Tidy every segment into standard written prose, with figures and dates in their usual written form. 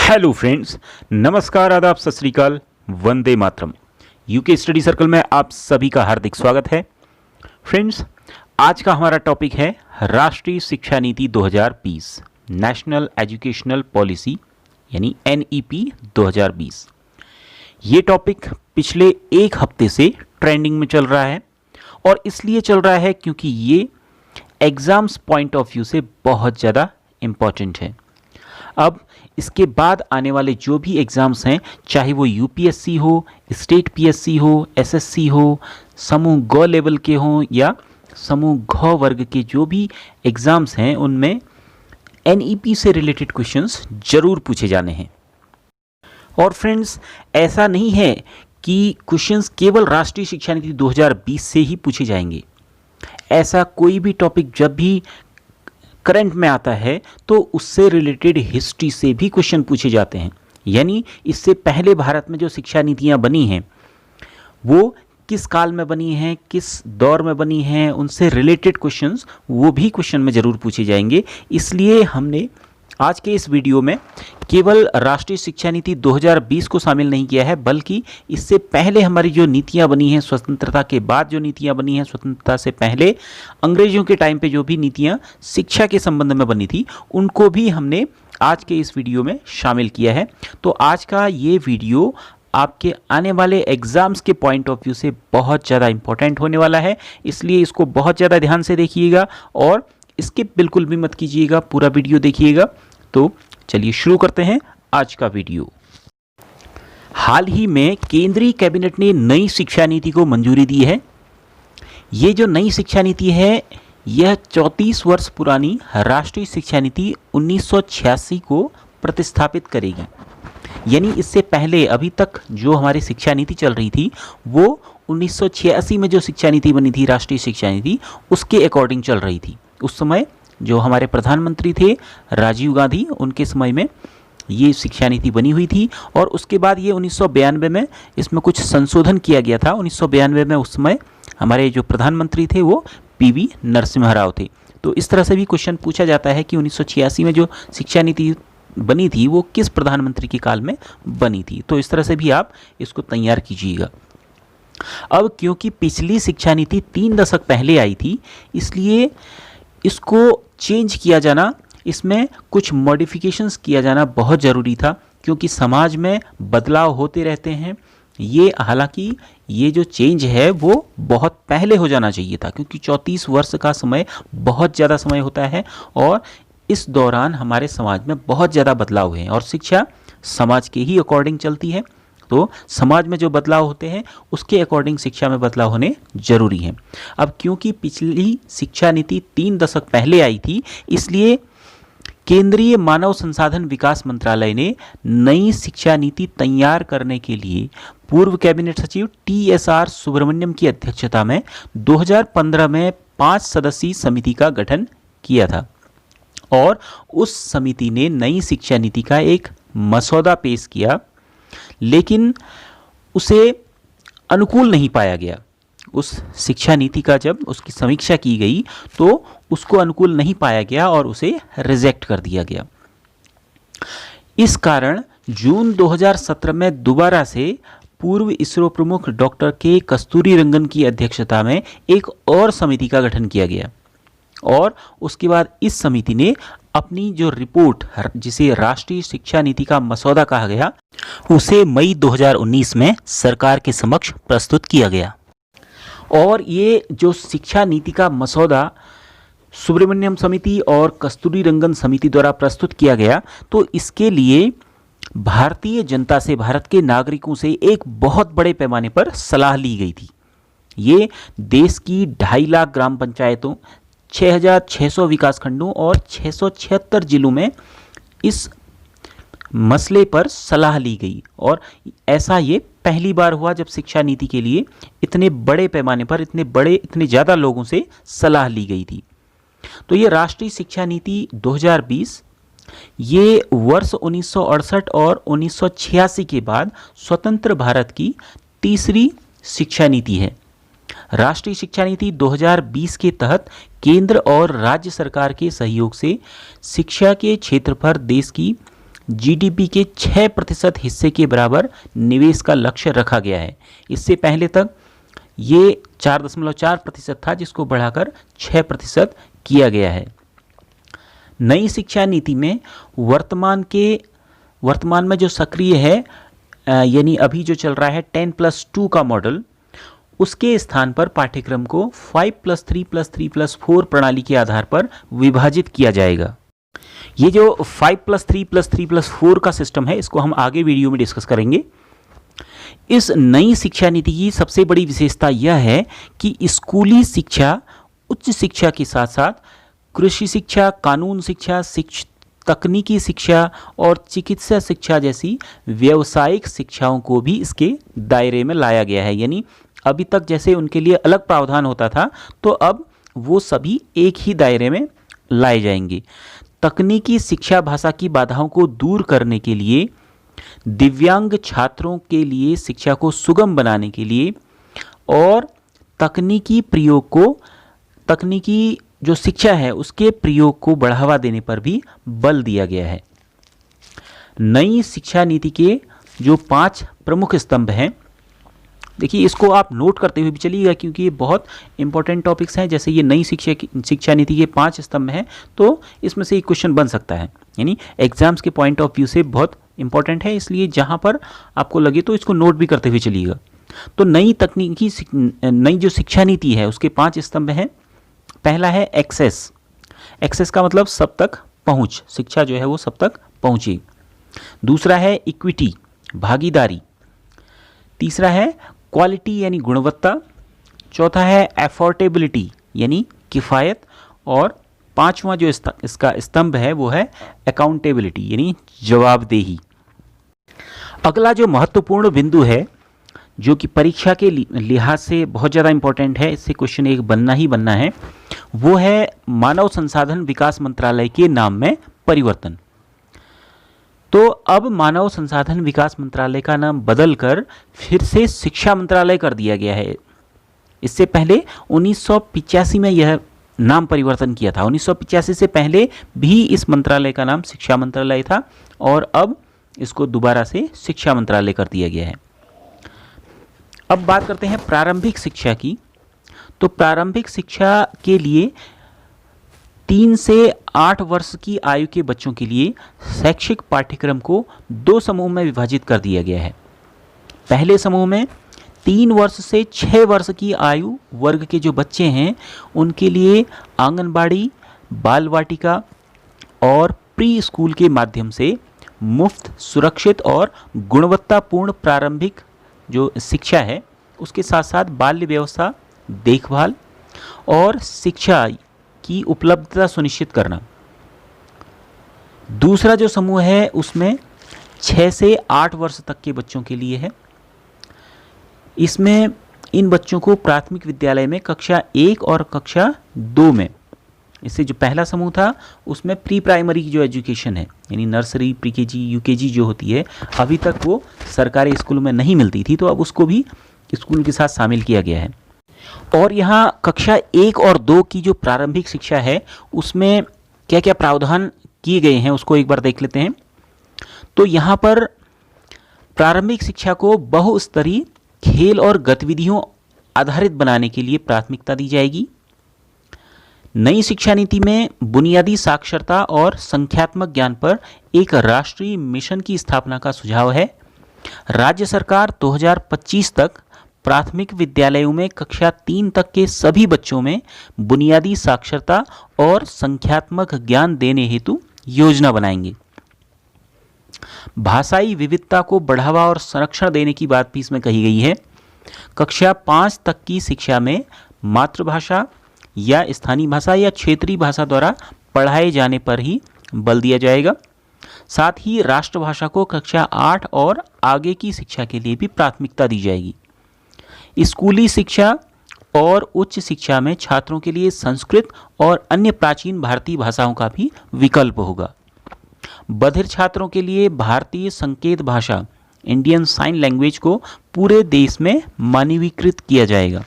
Hello friends, नमस्कार, आदाब, सत श्री अकाल, Vande Mataram. UK study circle में आप सभी का हार्दिक स्वागत है। फ्रेंड्स, आज का हमारा टॉपिक है राष्ट्रीय शिक्षा नीति 2020, नेशनल एजुकेशनल पॉलिसी यानी NEP 2020। ये टॉपिक पिछले एक हफ्ते से ट्रेंडिंग में चल रहा है और इसलिए चल रहा है क्योंकि ये एग्ज़ाम्स पॉइंट ऑफ व्यू से बहुत ज़्यादा इम्पॉर्टेंट है। अब इसके बाद आने वाले जो भी एग्ज़ाम्स हैं, चाहे वो UPSC हो, स्टेट PSC हो, SSC हो, समूह ग लेवल के हों या समूह घ वर्ग के जो भी एग्ज़ाम्स हैं, उनमें NEP से रिलेटेड क्वेश्चंस ज़रूर पूछे जाने हैं। और फ्रेंड्स, ऐसा नहीं है कि क्वेश्चंस केवल राष्ट्रीय शिक्षा नीति 2020 से ही पूछे जाएंगे। ऐसा कोई भी टॉपिक जब भी करंट में आता है तो उससे रिलेटेड हिस्ट्री से भी क्वेश्चन पूछे जाते हैं। यानी इससे पहले भारत में जो शिक्षा नीतियां बनी हैं वो किस काल में बनी हैं, किस दौर में बनी हैं, उनसे रिलेटेड क्वेश्चंस वो भी क्वेश्चन में ज़रूर पूछे जाएंगे। इसलिए हमने आज के इस वीडियो में केवल राष्ट्रीय शिक्षा नीति 2020 को शामिल नहीं किया है, बल्कि इससे पहले हमारी जो नीतियां बनी हैं, स्वतंत्रता के बाद जो नीतियां बनी हैं, स्वतंत्रता से पहले अंग्रेजों के टाइम पे जो भी नीतियां शिक्षा के संबंध में बनी थी, उनको भी हमने आज के इस वीडियो में शामिल किया है। तो आज का ये वीडियो आपके आने वाले एग्ज़ाम्स के पॉइंट ऑफ व्यू से बहुत ज़्यादा इंपॉर्टेंट होने वाला है, इसलिए इसको बहुत ज़्यादा ध्यान से देखिएगा और स्किप बिल्कुल भी मत कीजिएगा, पूरा वीडियो देखिएगा। तो चलिए शुरू करते हैं आज का वीडियो। हाल ही में केंद्रीय कैबिनेट ने नई शिक्षा नीति को मंजूरी दी है। ये जो नई शिक्षा नीति है, यह 34 वर्ष पुरानी राष्ट्रीय शिक्षा नीति 1986 को प्रतिस्थापित करेगी। यानी इससे पहले अभी तक जो हमारी शिक्षा नीति चल रही थी वो 1986 में जो शिक्षा नीति बनी थी, राष्ट्रीय शिक्षा नीति, उसके अकॉर्डिंग चल रही थी। उस समय जो हमारे प्रधानमंत्री थे राजीव गांधी, उनके समय में ये शिक्षा नीति बनी हुई थी और उसके बाद ये 1992 में इसमें कुछ संशोधन किया गया था। 1992 में उस समय हमारे जो प्रधानमंत्री थे वो PV नरसिम्हा राव थे। तो इस तरह से भी क्वेश्चन पूछा जाता है कि 1986 में जो शिक्षा नीति बनी थी वो किस प्रधानमंत्री के काल में बनी थी। तो इस तरह से भी आप इसको तैयार कीजिएगा। अब क्योंकि पिछली शिक्षा नीति 3 दशक पहले आई थी, इसलिए इसको चेंज किया जाना, इसमें कुछ मॉडिफिकेशंस किया जाना बहुत ज़रूरी था, क्योंकि समाज में बदलाव होते रहते हैं। ये हालांकि ये जो चेंज है वो बहुत पहले हो जाना चाहिए था, क्योंकि 34 वर्ष का समय बहुत ज़्यादा समय होता है और इस दौरान हमारे समाज में बहुत ज़्यादा बदलाव हुए हैं और शिक्षा समाज के ही अकॉर्डिंग चलती है। तो समाज में जो बदलाव होते हैं उसके अकॉर्डिंग शिक्षा में बदलाव होने जरूरी है। अब क्योंकि पिछली शिक्षा नीति 3 दशक पहले आई थी, इसलिए केंद्रीय मानव संसाधन विकास मंत्रालय ने नई शिक्षा नीति तैयार करने के लिए पूर्व कैबिनेट सचिव TSR सुब्रमण्यम की अध्यक्षता में 2015 में 5 सदस्यीय समिति का गठन किया था और उस समिति ने नई शिक्षा नीति का एक मसौदा पेश किया, लेकिन उसे अनुकूल नहीं पाया गया। उस शिक्षा नीति का जब उसकी समीक्षा की गई तो उसको अनुकूल नहीं पाया गया और उसे रिजेक्ट कर दिया गया। इस कारण जून 2017 में दोबारा से पूर्व इसरो प्रमुख डॉक्टर के कस्तूरीरंगन की अध्यक्षता में एक और समिति का गठन किया गया और उसके बाद इस समिति ने अपनी जो रिपोर्ट, जिसे राष्ट्रीय शिक्षा नीति का मसौदा कहा गया, उसे मई 2019 में सरकार के समक्ष प्रस्तुत किया गया। और ये जो शिक्षा नीति का मसौदा सुब्रमण्यम समिति और कस्तूरीरंगन समिति द्वारा प्रस्तुत किया गया, तो इसके लिए भारतीय जनता से, भारत के नागरिकों से एक बहुत बड़े पैमाने पर सलाह ली गई थी। ये देश की 2.5 लाख ग्राम पंचायतों, 6,600 विकासखंडों और 676 जिलों में इस मसले पर सलाह ली गई और ऐसा ये पहली बार हुआ जब शिक्षा नीति के लिए इतने बड़े पैमाने पर, इतने ज़्यादा लोगों से सलाह ली गई थी। तो ये राष्ट्रीय शिक्षा नीति 2020 ये वर्ष 1968 और 1986 के बाद स्वतंत्र भारत की तीसरी शिक्षा नीति है। राष्ट्रीय शिक्षा नीति 2020 के तहत केंद्र और राज्य सरकार के सहयोग से शिक्षा के क्षेत्र पर देश की जीडीपी के 6% हिस्से के बराबर निवेश का लक्ष्य रखा गया है। इससे पहले तक ये 4.4% था, जिसको बढ़ाकर 6% किया गया है। नई शिक्षा नीति में वर्तमान में जो सक्रिय है, यानी अभी जो चल रहा है 10+2 का मॉडल, उसके स्थान पर पाठ्यक्रम को 5+3+3+4 प्रणाली के आधार पर विभाजित किया जाएगा। ये जो 5+3+3+4 का सिस्टम है, इसको हम आगे वीडियो में डिस्कस करेंगे। इस नई शिक्षा नीति की सबसे बड़ी विशेषता यह है कि स्कूली शिक्षा, उच्च शिक्षा के साथ साथ कृषि शिक्षा, कानून शिक्षा, तकनीकी शिक्षा और चिकित्सा शिक्षा जैसी व्यावसायिक शिक्षाओं को भी इसके दायरे में लाया गया है। यानी अभी तक जैसे उनके लिए अलग प्रावधान होता था, तो अब वो सभी एक ही दायरे में लाए जाएंगे। तकनीकी शिक्षा भाषा की बाधाओं को दूर करने के लिए, दिव्यांग छात्रों के लिए शिक्षा को सुगम बनाने के लिए और तकनीकी जो शिक्षा है उसके प्रयोग को बढ़ावा देने पर भी बल दिया गया है। नई शिक्षा नीति के जो 5 प्रमुख स्तंभ हैं, देखिए इसको आप नोट करते हुए भी चलिएगा, क्योंकि ये बहुत इंपॉर्टेंट टॉपिक्स हैं। जैसे ये नई शिक्षा नीति के 5 स्तंभ हैं, तो इसमें से एक क्वेश्चन बन सकता है, यानी एग्जाम्स के पॉइंट ऑफ व्यू से बहुत इंपॉर्टेंट है। इसलिए जहाँ पर आपको लगे तो इसको नोट भी करते हुए चलिएगा। तो नई जो शिक्षा नीति है उसके 5 स्तंभ हैं। पहला है एक्सेस का मतलब सब तक पहुँच, शिक्षा जो है वो सब तक पहुँचे। दूसरा है इक्विटी, भागीदारी। तीसरा है क्वालिटी यानी गुणवत्ता। चौथा है एफोर्डेबिलिटी यानी किफ़ायत। और 5वां जो इसका स्तंभ है वो है अकाउंटेबिलिटी यानी जवाबदेही। अगला जो महत्वपूर्ण बिंदु है, जो कि परीक्षा के लिहाज से बहुत ज़्यादा इंपॉर्टेंट है, इससे क्वेश्चन एक बनना ही बनना है, वो है मानव संसाधन विकास मंत्रालय के नाम में परिवर्तन। तो अब मानव संसाधन विकास मंत्रालय का नाम बदलकर फिर से शिक्षा मंत्रालय कर दिया गया है। इससे पहले 1985 में यह नाम परिवर्तन किया था। 1985 से पहले भी इस मंत्रालय का नाम शिक्षा मंत्रालय था और अब इसको दोबारा से शिक्षा मंत्रालय कर दिया गया है। अब बात करते हैं प्रारंभिक शिक्षा की। तो प्रारंभिक शिक्षा के लिए 3 से 8 वर्ष की आयु के बच्चों के लिए शैक्षिक पाठ्यक्रम को 2 समूह में विभाजित कर दिया गया है। पहले समूह में 3 वर्ष से 6 वर्ष की आयु वर्ग के जो बच्चे हैं उनके लिए आंगनबाड़ी, बाल वाटिका और प्री स्कूल के माध्यम से मुफ्त, सुरक्षित और गुणवत्तापूर्ण प्रारंभिक जो शिक्षा है उसके साथ साथ बाल्य व्यवस्था, देखभाल और शिक्षा की उपलब्धता सुनिश्चित करना। दूसरा जो समूह है उसमें 6 से 8 वर्ष तक के बच्चों के लिए है। इसमें इन बच्चों को प्राथमिक विद्यालय में कक्षा 1 और कक्षा 2 में, इससे जो पहला समूह था उसमें प्री प्राइमरी की जो एजुकेशन है यानी नर्सरी, प्री केजी, यूकेजी जो होती है, अभी तक वो सरकारी स्कूल में नहीं मिलती थी, तो अब उसको भी स्कूल के साथ शामिल किया गया है। और यहाँ कक्षा 1 और 2 की जो प्रारंभिक शिक्षा है उसमें क्या क्या प्रावधान किए गए हैं उसको एक बार देख लेते हैं। तो यहाँ पर प्रारंभिक शिक्षा को बहुस्तरीय खेल और गतिविधियों आधारित बनाने के लिए प्राथमिकता दी जाएगी। नई शिक्षा नीति में बुनियादी साक्षरता और संख्यात्मक ज्ञान पर एक राष्ट्रीय मिशन की स्थापना का सुझाव है। राज्य सरकार 2025 तक प्राथमिक विद्यालयों में कक्षा 3 तक के सभी बच्चों में बुनियादी साक्षरता और संख्यात्मक ज्ञान देने हेतु योजना बनाएंगे। भाषाई विविधता को बढ़ावा और संरक्षण देने की बात भी इसमें कही गई है। कक्षा 5 तक की शिक्षा में मातृभाषा या स्थानीय भाषा या क्षेत्रीय भाषा द्वारा पढ़ाए जाने पर ही बल दिया जाएगा। साथ ही राष्ट्रभाषा को कक्षा 8 और आगे की शिक्षा के लिए भी प्राथमिकता दी जाएगी। स्कूली शिक्षा और उच्च शिक्षा में छात्रों के लिए संस्कृत और अन्य प्राचीन भारतीय भाषाओं का भी विकल्प होगा। बधिर छात्रों के लिए भारतीय संकेत भाषा इंडियन साइन लैंग्वेज को पूरे देश में मानकीकृत किया जाएगा।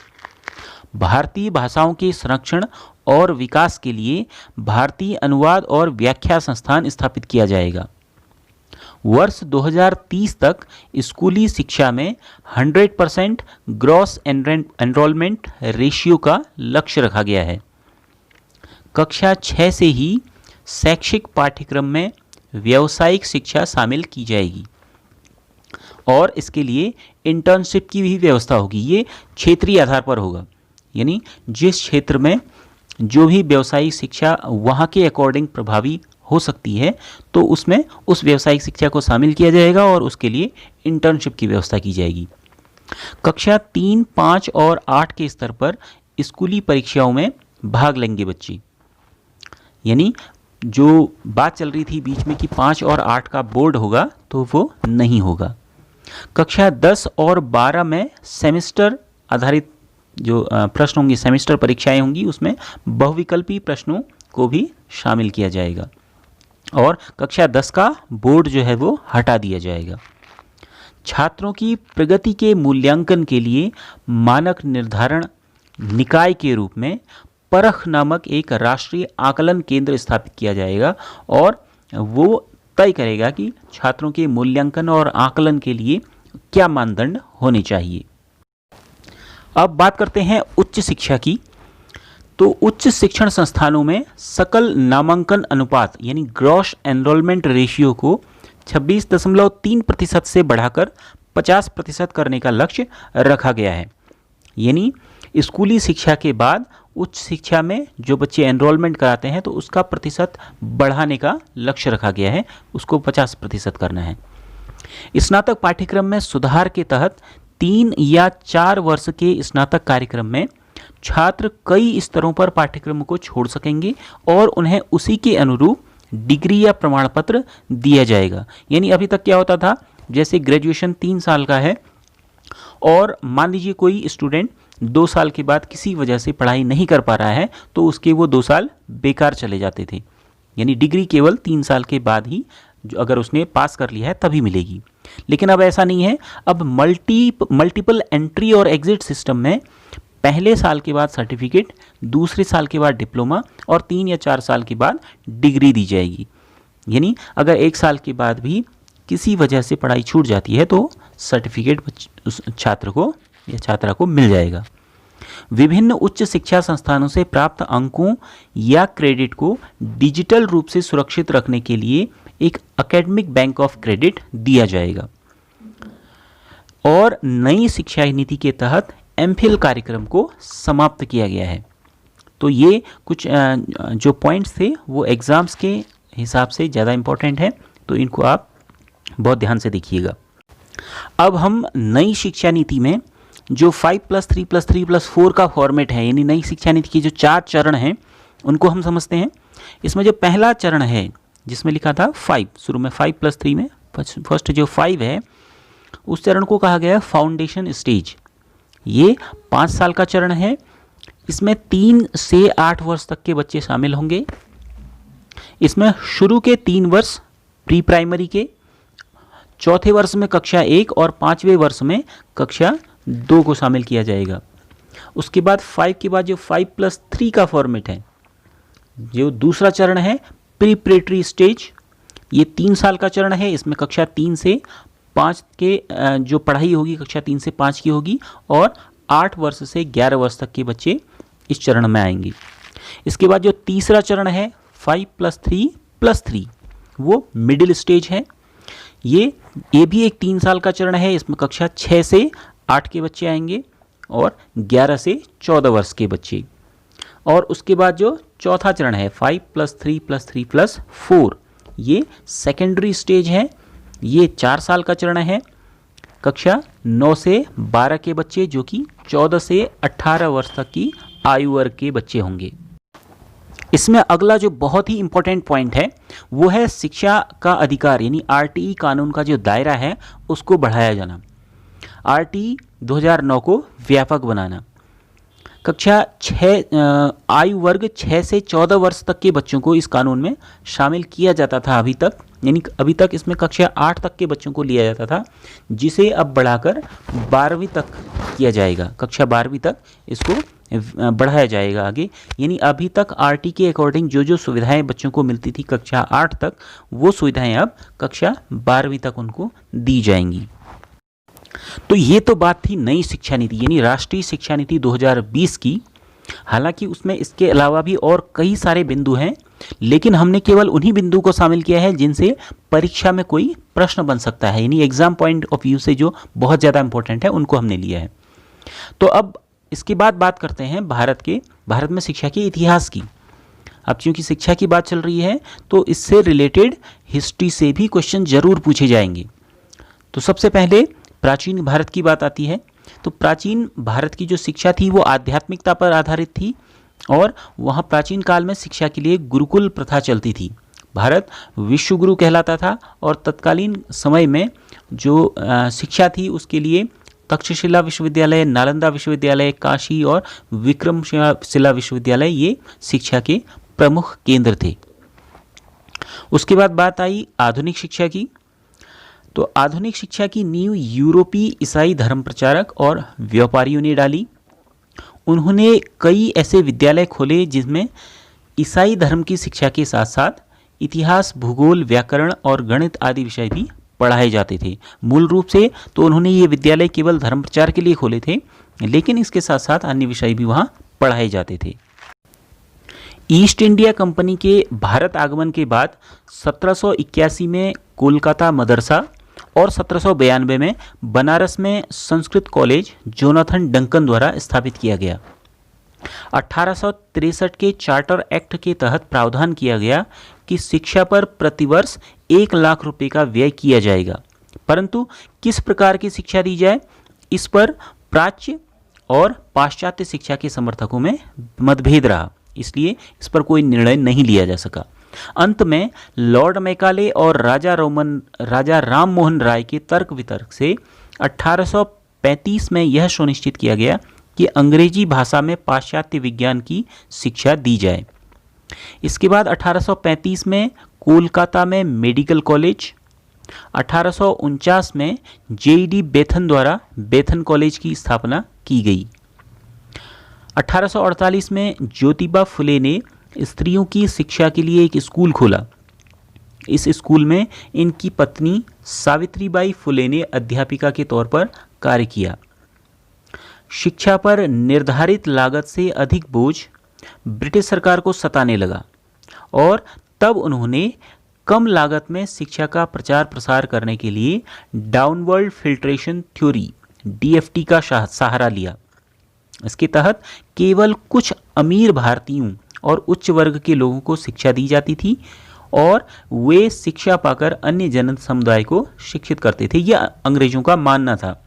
भारतीय भाषाओं के संरक्षण और विकास के लिए भारतीय अनुवाद और व्याख्या संस्थान स्थापित किया जाएगा। वर्ष 2030 तक स्कूली शिक्षा में 100% ग्रॉस एनरोलमेंट रेशियो का लक्ष्य रखा गया है। कक्षा 6 से ही शैक्षिक पाठ्यक्रम में व्यावसायिक शिक्षा शामिल की जाएगी और इसके लिए इंटर्नशिप की भी व्यवस्था होगी। ये क्षेत्रीय आधार पर होगा, यानी जिस क्षेत्र में जो भी व्यावसायिक शिक्षा वहाँ के अकॉर्डिंग प्रभावी हो सकती है तो उसमें उस व्यावसायिक शिक्षा को शामिल किया जाएगा और उसके लिए इंटर्नशिप की व्यवस्था की जाएगी। कक्षा 3, 5 और 8 के स्तर पर स्कूली परीक्षाओं में भाग लेंगे बच्चे, यानी जो बात चल रही थी बीच में कि 5 और 8 का बोर्ड होगा तो वो नहीं होगा। कक्षा 10 और 12 में सेमेस्टर आधारित जो प्रश्न होंगे, सेमेस्टर परीक्षाएं होंगी, उसमें बहुविकल्पी प्रश्नों को भी शामिल किया जाएगा और कक्षा 10 का बोर्ड जो है वो हटा दिया जाएगा। छात्रों की प्रगति के मूल्यांकन के लिए मानक निर्धारण निकाय के रूप में परख नामक एक राष्ट्रीय आकलन केंद्र स्थापित किया जाएगा और वो तय करेगा कि छात्रों के मूल्यांकन और आकलन के लिए क्या मानदंड होने चाहिए। अब बात करते हैं उच्च शिक्षा की। तो उच्च शिक्षण संस्थानों में सकल नामांकन अनुपात यानी ग्रॉस एनरोलमेंट रेशियो को 26.3% से बढ़ाकर 50% करने का लक्ष्य रखा गया है। यानी स्कूली शिक्षा के बाद उच्च शिक्षा में जो बच्चे एनरोलमेंट कराते हैं तो उसका प्रतिशत बढ़ाने का लक्ष्य रखा गया है, उसको 50% करना है। स्नातक पाठ्यक्रम में सुधार के तहत 3 या 4 वर्ष के स्नातक कार्यक्रम में छात्र कई स्तरों पर पाठ्यक्रम को छोड़ सकेंगे और उन्हें उसी के अनुरूप डिग्री या प्रमाण पत्र दिया जाएगा। यानी अभी तक क्या होता था, जैसे ग्रेजुएशन 3 साल का है और मान लीजिए कोई स्टूडेंट 2 साल के बाद किसी वजह से पढ़ाई नहीं कर पा रहा है तो उसके वो 2 साल बेकार चले जाते थे। यानी डिग्री केवल 3 साल के बाद ही जो अगर उसने पास कर लिया है तभी मिलेगी। लेकिन अब ऐसा नहीं है। अब मल्टीपल एंट्री और एग्जिट सिस्टम में पहले साल के बाद सर्टिफिकेट, दूसरे साल के बाद डिप्लोमा और 3 या 4 साल के बाद डिग्री दी जाएगी। यानी अगर 1 साल के बाद भी किसी वजह से पढ़ाई छूट जाती है तो सर्टिफिकेट उस छात्र को या छात्रा को मिल जाएगा। विभिन्न उच्च शिक्षा संस्थानों से प्राप्त अंकों या क्रेडिट को डिजिटल रूप से सुरक्षित रखने के लिए एक एकेडमिक बैंक ऑफ क्रेडिट दिया जाएगा। और नई शिक्षा नीति के तहत एमफिल कार्यक्रम को समाप्त किया गया है। तो ये कुछ जो पॉइंट्स थे वो एग्जाम्स के हिसाब से ज़्यादा इम्पोर्टेंट है, तो इनको आप बहुत ध्यान से देखिएगा। अब हम नई शिक्षा नीति में जो 5+3+3+4 का फॉर्मेट है, यानी नई शिक्षा नीति के जो 4 चरण हैं उनको हम समझते हैं। इसमें जो पहला चरण है जिसमें लिखा था 5, शुरू में 5+3 में फर्स्ट जो 5 है उस चरण को कहा गया है फाउंडेशन स्टेज। ये 5 साल का चरण है। इसमें 3 से 8 वर्ष तक के बच्चे शामिल होंगे। इसमें शुरू के 3 वर्ष प्री प्राइमरी के, चौथे वर्ष में कक्षा 1 और 5वें वर्ष में कक्षा 2 को शामिल किया जाएगा। उसके बाद 5 के बाद जो 5+3 का फॉर्मेट है, जो दूसरा चरण है प्रीपरेटरी स्टेज, ये 3 साल का चरण है। इसमें कक्षा 3 से 5 के जो पढ़ाई होगी कक्षा 3 से 5 की होगी और 8 वर्ष से 11 वर्ष तक के बच्चे इस चरण में आएंगे। इसके बाद जो तीसरा चरण है 5+3+3 वो मिडिल स्टेज है। ये भी एक 3 साल का चरण है। इसमें कक्षा 6 से 8 के बच्चे आएंगे और 11 से 14 वर्ष के बच्चे। और उसके बाद जो चौथा चरण है 5+3+3+4 ये सेकेंडरी स्टेज है। ये 4 साल का चरण है। कक्षा 9 से 12 के बच्चे जो कि 14 से 18 वर्ष तक की आयु वर्ग के बच्चे होंगे। इसमें अगला जो बहुत ही इंपॉर्टेंट पॉइंट है वो है शिक्षा का अधिकार, यानी आरटीई कानून का जो दायरा है उसको बढ़ाया जाना, आरटीई 2009 को व्यापक बनाना। कक्षा 6 आयु वर्ग 6 से 14 वर्ष तक के बच्चों को इस कानून में शामिल किया जाता था अभी तक, यानी अभी तक इसमें कक्षा 8 तक के बच्चों को लिया जाता था, जिसे अब बढ़ाकर 12वीं तक किया जाएगा। कक्षा 12वीं तक इसको बढ़ाया जाएगा आगे। यानी अभी तक आरटी के अकॉर्डिंग जो जो सुविधाएं बच्चों को मिलती थी कक्षा 8 तक, वो सुविधाएं अब कक्षा 12वीं तक उनको दी जाएंगी। तो ये तो बात थी नई शिक्षा नीति यानी राष्ट्रीय शिक्षा नीति 2020 की। हालांकि उसमें इसके अलावा भी और कई सारे बिंदु हैं, लेकिन हमने केवल उन्हीं बिंदु को शामिल किया है जिनसे परीक्षा में कोई प्रश्न बन सकता है, यानी एग्जाम पॉइंट ऑफ व्यू से जो बहुत ज़्यादा इंपॉर्टेंट है उनको हमने लिया है। तो अब इसके बाद बात करते हैं भारत में शिक्षा के इतिहास की। अब चूंकि शिक्षा की बात चल रही है तो इससे रिलेटेड हिस्ट्री से भी क्वेश्चन जरूर पूछे जाएंगे। तो सबसे पहले प्राचीन भारत की बात आती है। तो प्राचीन भारत की जो शिक्षा थी वो आध्यात्मिकता पर आधारित थी और वहाँ प्राचीन काल में शिक्षा के लिए गुरुकुल प्रथा चलती थी। भारत विश्व गुरु कहलाता था और तत्कालीन समय में जो शिक्षा थी उसके लिए तक्षशिला विश्वविद्यालय, नालंदा विश्वविद्यालय, काशी और विक्रमशिला विश्वविद्यालय ये शिक्षा के प्रमुख केंद्र थे। उसके बाद बात आई आधुनिक शिक्षा की। तो आधुनिक शिक्षा की नींव यूरोपीय ईसाई धर्म प्रचारक और व्यापारियों ने डाली। उन्होंने कई ऐसे विद्यालय खोले जिसमें ईसाई धर्म की शिक्षा के साथ साथ इतिहास, भूगोल, व्याकरण और गणित आदि विषय भी पढ़ाए जाते थे। मूल रूप से तो उन्होंने ये विद्यालय केवल धर्म प्रचार के लिए खोले थे, लेकिन इसके साथ साथ अन्य विषय भी वहाँ पढ़ाए जाते थे। ईस्ट इंडिया कंपनी के भारत आगमन के बाद 1781 में कोलकाता मदरसा और 1792 में बनारस में संस्कृत कॉलेज जोनाथन डंकन द्वारा स्थापित किया गया। 1863 के चार्टर एक्ट के तहत प्रावधान किया गया कि शिक्षा पर प्रतिवर्ष 1 लाख रुपए का व्यय किया जाएगा, परंतु किस प्रकार की शिक्षा दी जाए इस पर प्राच्य और पाश्चात्य शिक्षा के समर्थकों में मतभेद रहा, इसलिए इस पर कोई निर्णय नहीं लिया जा सका। अंत में लॉर्ड मैकाले और राजा राम मोहन राय के तर्क वितर्क से 1835 में यह सुनिश्चित किया गया कि अंग्रेजी भाषा में पाश्चात्य विज्ञान की शिक्षा दी जाए। इसके बाद 1835 में कोलकाता में मेडिकल कॉलेज, 1849 में जेईडी बेथन द्वारा बेथन कॉलेज की स्थापना की गई। 1848 में ज्योतिबा फुले ने स्त्रियों की शिक्षा के लिए एक स्कूल खोला। इस स्कूल में इनकी पत्नी सावित्रीबाई फुले ने अध्यापिका के तौर पर कार्य किया। शिक्षा पर निर्धारित लागत से अधिक बोझ ब्रिटिश सरकार को सताने लगा और तब उन्होंने कम लागत में शिक्षा का प्रचार प्रसार करने के लिए डाउनवर्ड फिल्ट्रेशन थ्योरी डीएफटी का सहारा लिया। इसके तहत केवल कुछ अमीर भारतीयों और उच्च वर्ग के लोगों को शिक्षा दी जाती थी और वे शिक्षा पाकर अन्य जन समुदाय को शिक्षित करते थे। यह अंग्रेजों का मानना था।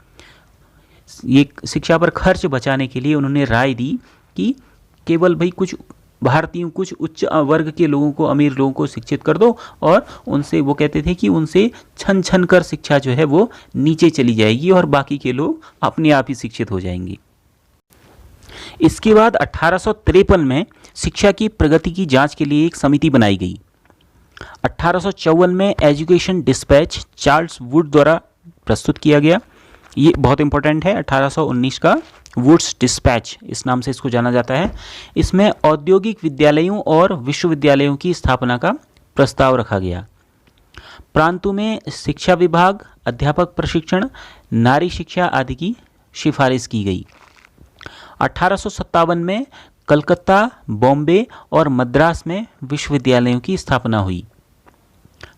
ये शिक्षा पर खर्च बचाने के लिए उन्होंने राय दी कि केवल भाई कुछ भारतीयों, कुछ उच्च वर्ग के लोगों को, अमीर लोगों को शिक्षित कर दो और उनसे, वो कहते थे कि उनसे छन छन कर शिक्षा जो है वो नीचे चली जाएगी और बाकी के लोग अपने आप ही शिक्षित हो जाएंगे। इसके बाद 1853 में शिक्षा की प्रगति की जांच के लिए एक समिति बनाई गई। 1854 में एजुकेशन डिस्पैच चार्ल्स वुड द्वारा प्रस्तुत किया गया। ये बहुत इंपॉर्टेंट है, 1819 का वुड्स डिस्पैच इस नाम से इसको जाना जाता है। इसमें औद्योगिक विद्यालयों और विश्वविद्यालयों की स्थापना का प्रस्ताव रखा गया। प्रांतों में शिक्षा विभाग, अध्यापक प्रशिक्षण, नारी शिक्षा आदि की सिफारिश की गई। 1857 में कलकत्ता, बॉम्बे और मद्रास में विश्वविद्यालयों की स्थापना हुई।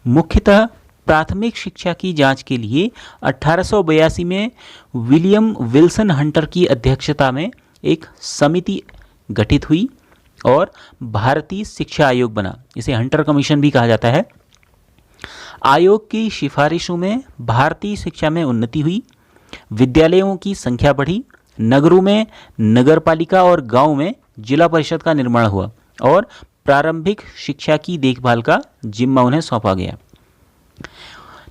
मुख्यतः प्राथमिक शिक्षा की जांच के लिए 1882 में विलियम विल्सन हंटर की अध्यक्षता में एक समिति गठित हुई और भारतीय शिक्षा आयोग बना। इसे हंटर कमीशन भी कहा जाता है। आयोग की सिफारिशों में भारतीय शिक्षा में उन्नति हुई, विद्यालयों की संख्या बढ़ी, नगरों में नगरपालिका और गांव में जिला परिषद का निर्माण हुआ और प्रारंभिक शिक्षा की देखभाल का जिम्मा उन्हें सौंपा गया।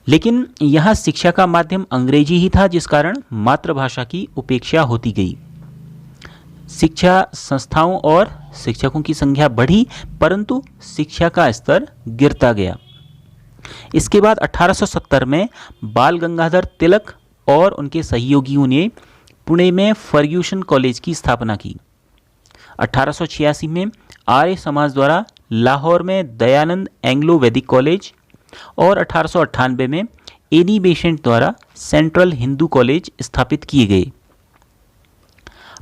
लेकिन यहाँ शिक्षा का माध्यम अंग्रेजी ही था, जिस कारण मातृभाषा की उपेक्षा होती गई। शिक्षा संस्थाओं और शिक्षकों की संख्या बढ़ी, परंतु शिक्षा का स्तर गिरता गया। इसके बाद 1870 में बाल गंगाधर तिलक और उनके सहयोगियों ने पुणे में फर्ग्यूसन कॉलेज की स्थापना की। 1886 में आर्य समाज द्वारा लाहौर में दयानंद एंग्लो वैदिक कॉलेज और 1898 में एनी बेसेंट द्वारा सेंट्रल हिंदू कॉलेज स्थापित किए गए।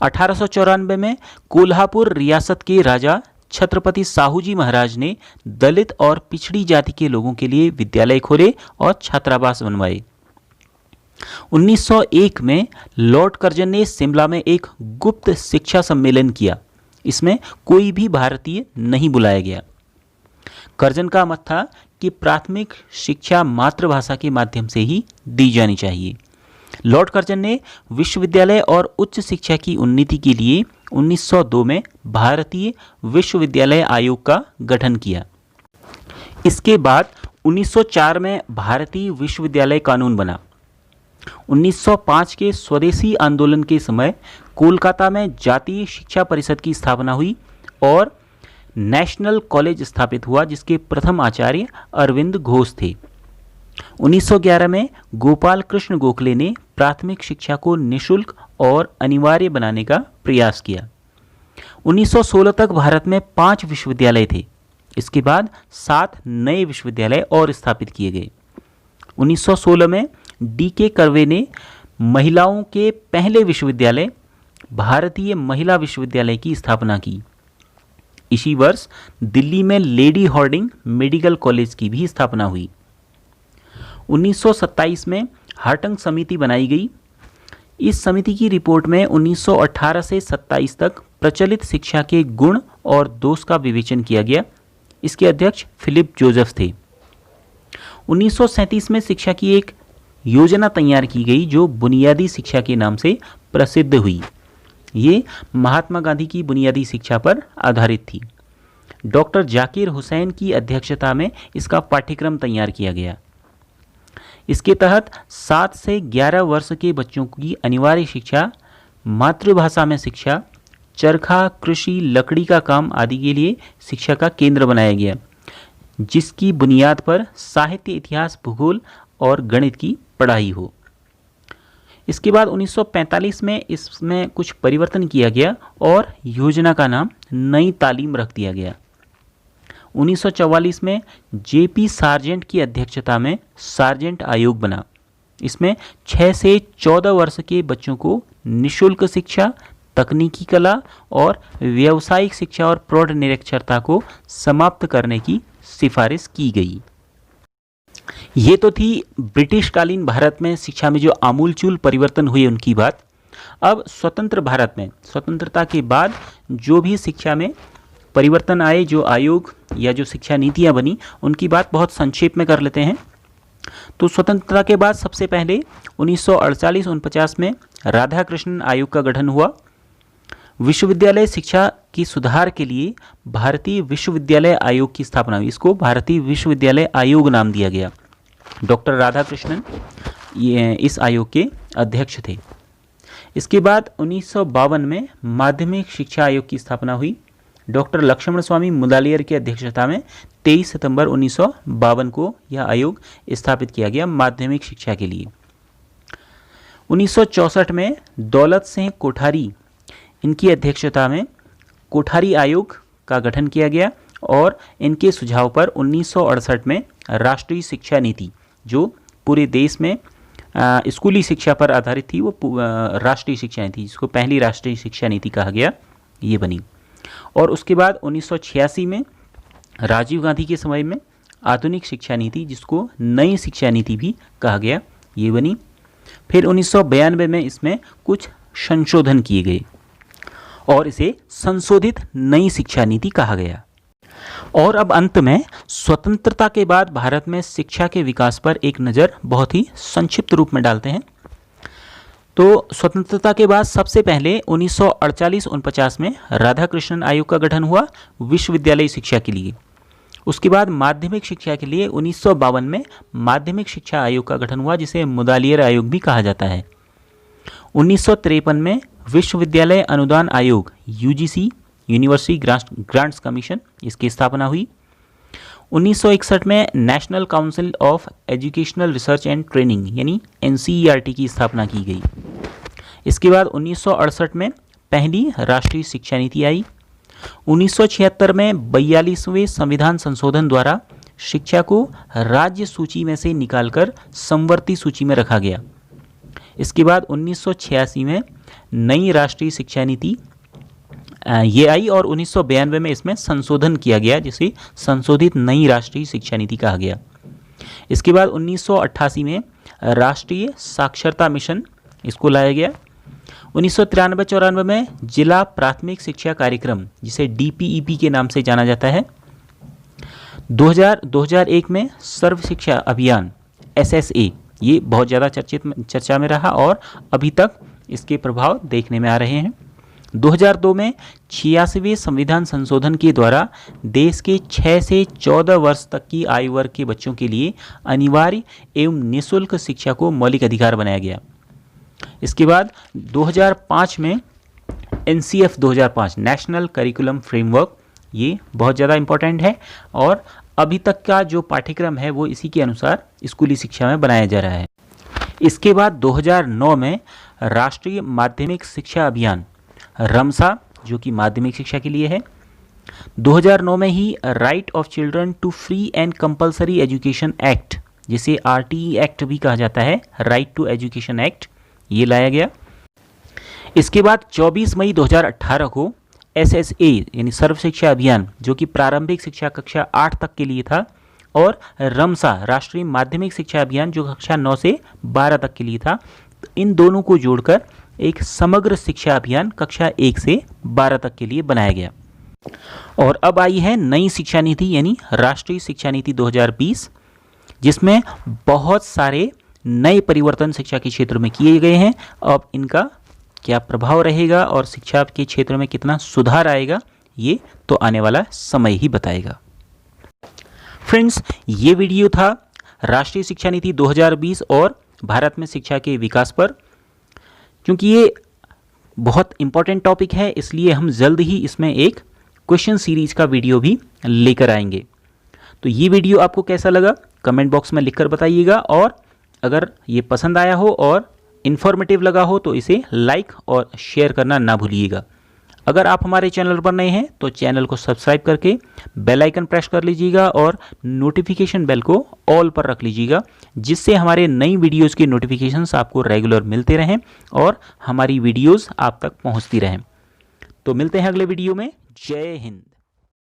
1894 में कोल्हापुर रियासत के राजा छत्रपति साहूजी महाराज ने दलित और पिछड़ी जाति के लोगों के लिए विद्यालय खोले और छात्रावास बनवाए। 1901 में लॉर्ड कर्जन ने शिमला में एक गुप्त शिक्षा सम्मेलन किया। इसमें कोई भी भारतीय नहीं बुलाया गया। कर्जन का मत था कि प्राथमिक शिक्षा मातृभाषा के माध्यम से ही दी जानी चाहिए। लॉर्ड कर्जन ने विश्वविद्यालय और उच्च शिक्षा की उन्नति के लिए 1902 में भारतीय विश्वविद्यालय आयोग का गठन किया। इसके बाद 1904 में भारतीय विश्वविद्यालय कानून बना। 1905 के स्वदेशी आंदोलन के समय कोलकाता में जातीय शिक्षा परिषद की स्थापना हुई और नेशनल कॉलेज स्थापित हुआ, जिसके प्रथम आचार्य अरविंद घोष थे। 1911 में गोपाल कृष्ण गोखले ने प्राथमिक शिक्षा को निःशुल्क और अनिवार्य बनाने का प्रयास किया। 1916 तक भारत में 5 विश्वविद्यालय थे। इसके बाद 7 नए विश्वविद्यालय और स्थापित किए गए। 1916 में डी.के. कर्वे ने महिलाओं के पहले विश्वविद्यालय भारतीय महिला विश्वविद्यालय की स्थापना की। इसी वर्ष दिल्ली में लेडी हार्डिंग मेडिकल कॉलेज की भी स्थापना हुई। 1927 में हार्टंग समिति बनाई गई। इस समिति की रिपोर्ट में 1918 से 27 तक प्रचलित शिक्षा के गुण और दोष का विवेचन किया गया। इसके अध्यक्ष फिलिप जोसेफ थे। 1937 में शिक्षा की एक योजना तैयार की गई जो बुनियादी शिक्षा के नाम से प्रसिद्ध हुई। ये महात्मा गांधी की बुनियादी शिक्षा पर आधारित थी। डॉक्टर जाकिर हुसैन की अध्यक्षता में इसका पाठ्यक्रम तैयार किया गया। इसके तहत 7 से 11 वर्ष के बच्चों की अनिवार्य शिक्षा, मातृभाषा में शिक्षा, चरखा, कृषि, लकड़ी का काम आदि के लिए शिक्षा का केंद्र बनाया गया, जिसकी बुनियाद पर साहित्य, इतिहास, भूगोल और गणित की पढ़ाई हो। इसके बाद 1945 में इसमें कुछ परिवर्तन किया गया और योजना का नाम नई तालीम रख दिया गया। 1944 में जेपी सार्जेंट की अध्यक्षता में सार्जेंट आयोग बना। इसमें 6 से 14 वर्ष के बच्चों को निःशुल्क शिक्षा, तकनीकी कला और व्यावसायिक शिक्षा और प्रौढ़ निरक्षरता को समाप्त करने की सिफारिश की गई। ये तो थी ब्रिटिशकालीन भारत में शिक्षा में जो आमूलचूल परिवर्तन हुए उनकी बात। अब स्वतंत्र भारत में स्वतंत्रता के बाद जो भी शिक्षा में परिवर्तन आए, जो आयोग या जो शिक्षा नीतियाँ बनी, उनकी बात बहुत संक्षेप में कर लेते हैं। तो स्वतंत्रता के बाद सबसे पहले 1948-49 में राधाकृष्णन आयोग का गठन हुआ। विश्वविद्यालय शिक्षा की सुधार के लिए भारतीय विश्वविद्यालय आयोग की स्थापना हुई। इसको भारतीय विश्वविद्यालय आयोग नाम दिया गया। डॉक्टर राधाकृष्णन ये इस आयोग के अध्यक्ष थे। इसके बाद 1952 में माध्यमिक शिक्षा आयोग की स्थापना हुई। डॉक्टर लक्ष्मण स्वामी मुदालियर की अध्यक्षता में 23 सितंबर 1952 को यह आयोग स्थापित किया गया माध्यमिक शिक्षा के लिए। 1964 में दौलत सिंह कोठारी इनकी अध्यक्षता में कोठारी आयोग का गठन किया गया और इनके सुझाव पर 1968 में राष्ट्रीय शिक्षा नीति, जो पूरे देश में स्कूली शिक्षा पर आधारित थी, वो राष्ट्रीय शिक्षा नीति, जिसको पहली राष्ट्रीय शिक्षा नीति कहा गया, ये बनी। और उसके बाद 1986 में राजीव गांधी के समय में आधुनिक शिक्षा नीति, जिसको नई शिक्षा नीति भी कहा गया, ये बनी। फिर 1992 में इसमें कुछ संशोधन किए गए और इसे संशोधित नई शिक्षा नीति कहा गया। और अब अंत में स्वतंत्रता के बाद भारत में शिक्षा के विकास पर एक नज़र बहुत ही संक्षिप्त रूप में डालते हैं। तो स्वतंत्रता के बाद सबसे पहले 1948-49 में राधाकृष्णन आयोग का गठन हुआ विश्वविद्यालय शिक्षा के लिए। उसके बाद माध्यमिक शिक्षा के लिए 1952 में माध्यमिक शिक्षा आयोग का गठन हुआ, जिसे मुदालियर आयोग भी कहा जाता है। 1953 में विश्वविद्यालय अनुदान आयोग यूजीसी, यूनिवर्सिटी ग्रांट्स कमीशन, इसकी स्थापना हुई। 1961 में national council of educational research and training यानी एनसीईआरटी की स्थापना की गई। इसके बाद 1968 में पहली राष्ट्रीय शिक्षा नीति आई। 1976 में 42वें संविधान संशोधन द्वारा शिक्षा को राज्य सूची में से निकालकर समवर्ती सूची में रखा गया। इसके बाद 1986 में नई राष्ट्रीय शिक्षा नीति ये आई और 1992 में इसमें संशोधन किया गया, जिसे संशोधित नई राष्ट्रीय शिक्षा नीति कहा गया। इसके बाद 1988 में राष्ट्रीय साक्षरता मिशन इसको लाया गया। 1993-94 में जिला प्राथमिक शिक्षा कार्यक्रम, जिसे DPEP के नाम से जाना जाता है। 2001 में सर्व शिक्षा अभियान SSA, ये बहुत ज़्यादा चर्चा में रहा और अभी तक इसके प्रभाव देखने में आ रहे हैं। 2002 में 86वें संविधान संशोधन के द्वारा देश के 6 से 14 वर्ष तक की आयु वर्ग के बच्चों के लिए अनिवार्य एवं निःशुल्क शिक्षा को मौलिक अधिकार बनाया गया। इसके बाद 2005 में NCF 2005 नेशनल करिकुलम फ्रेमवर्क, ये बहुत ज़्यादा इम्पोर्टेंट है और अभी तक का जो पाठ्यक्रम है वो इसी के अनुसार स्कूली शिक्षा में बनाया जा रहा है। इसके बाद 2009 में राष्ट्रीय माध्यमिक शिक्षा अभियान रमसा, जो कि माध्यमिक शिक्षा के लिए है। 2009 में ही right of children to free and compulsory education act, जिसे RTE एक्ट भी कहा जाता है, राइट टू एजुकेशन एक्ट, ये लाया गया। इसके बाद 24 मई 2018 को SSA यानी सर्व शिक्षा अभियान, जो कि प्रारंभिक शिक्षा कक्षा 8 तक के लिए था, और रमसा राष्ट्रीय माध्यमिक शिक्षा अभियान, जो कक्षा 9 से 12 तक के लिए था, इन दोनों को जोड़कर एक समग्र शिक्षा अभियान कक्षा 1 से 12 तक के लिए बनाया गया। और अब आई है नई शिक्षा नीति यानी राष्ट्रीय शिक्षा नीति 2020, जिसमें बहुत सारे नए परिवर्तन शिक्षा के क्षेत्र में किए गए हैं। अब इनका क्या प्रभाव रहेगा और शिक्षा के क्षेत्र में कितना सुधार आएगा, ये तो आने वाला समय ही बताएगा। फ्रेंड्स, ये वीडियो था राष्ट्रीय शिक्षा नीति 2020 और भारत में शिक्षा के विकास पर। क्योंकि ये बहुत इंपॉर्टेंट टॉपिक है, इसलिए हम जल्द ही इसमें एक क्वेश्चन सीरीज का वीडियो भी लेकर आएंगे। तो ये वीडियो आपको कैसा लगा कमेंट बॉक्स में लिखकर बताइएगा, और अगर ये पसंद आया हो और इन्फॉर्मेटिव लगा हो तो इसे लाइक और शेयर करना ना भूलिएगा। अगर आप हमारे चैनल पर नए हैं तो चैनल को सब्सक्राइब करके बेल आइकन प्रेस कर लीजिएगा और नोटिफिकेशन बेल को ऑल पर रख लीजिएगा, जिससे हमारे नई वीडियोस के नोटिफिकेशंस आपको रेगुलर मिलते रहें और हमारी वीडियोस आप तक पहुंचती रहें। तो मिलते हैं अगले वीडियो में। जय हिंद।